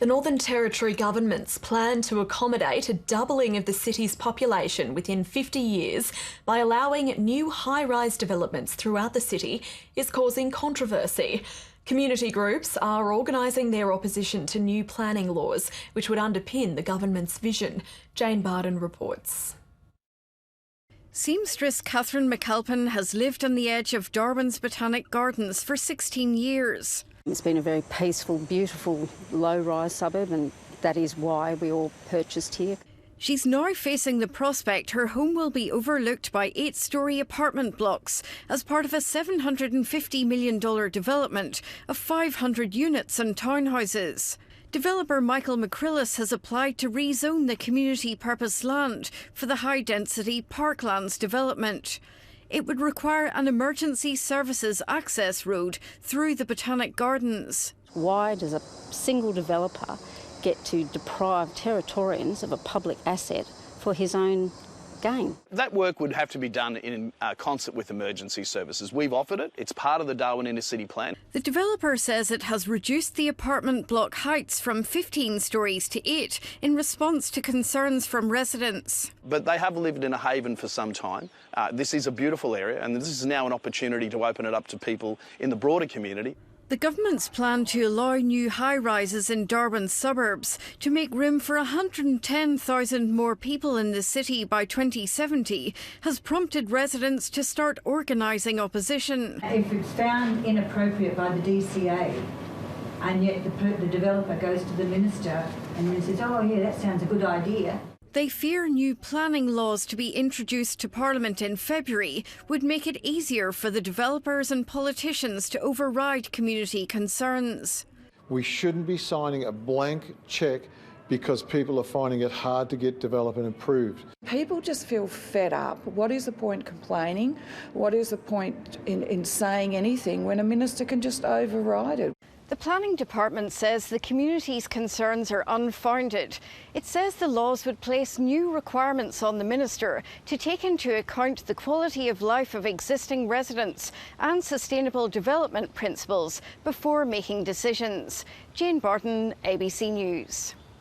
The Northern Territory government's plan to accommodate a doubling of the city's population within 50 years by allowing new high-rise developments throughout the city is causing controversy. Community groups are organising their opposition to new planning laws, which would underpin the government's vision. Jane Bardon reports. Seamstress Catherine McAlpin has lived on the edge of Darwin's Botanic Gardens for 16 years. It's been a very peaceful, beautiful, low-rise suburb, and that is why we all purchased here. She's now facing the prospect her home will be overlooked by 8-storey apartment blocks as part of a $750 million development of 500 units and townhouses. Developer Michael McCrillis has applied to rezone the community purpose land for the high-density Parklands development. It would require an emergency services access road through the Botanic Gardens. Why does a single developer get to deprive Territorians of a public asset for his own gain? That work would have to be done in concert with emergency services. We've offered it. It's part of the Darwin Inner City Plan. The developer says it has reduced the apartment block heights from 15 storeys to 8 in response to concerns from residents. But they have lived in a haven for some time. This is a beautiful area, and this is now an opportunity to open it up to people in the broader community. The government's plan to allow new high-rises in Darwin's suburbs to make room for 110,000 more people in the city by 2070 has prompted residents to start organising opposition. If it's found inappropriate by the DCA and yet the developer goes to the minister and then says, oh yeah, that sounds a good idea. They fear new planning laws to be introduced to Parliament in February would make it easier for the developers and politicians to override community concerns. We shouldn't be signing a blank cheque because people are finding it hard to get development approved. People just feel fed up. What is the point complaining? What is the point in saying anything when a minister can just override it? The Planning Department says the community's concerns are unfounded. It says the laws would place new requirements on the minister to take into account the quality of life of existing residents and sustainable development principles before making decisions. Jane Bardon, ABC News.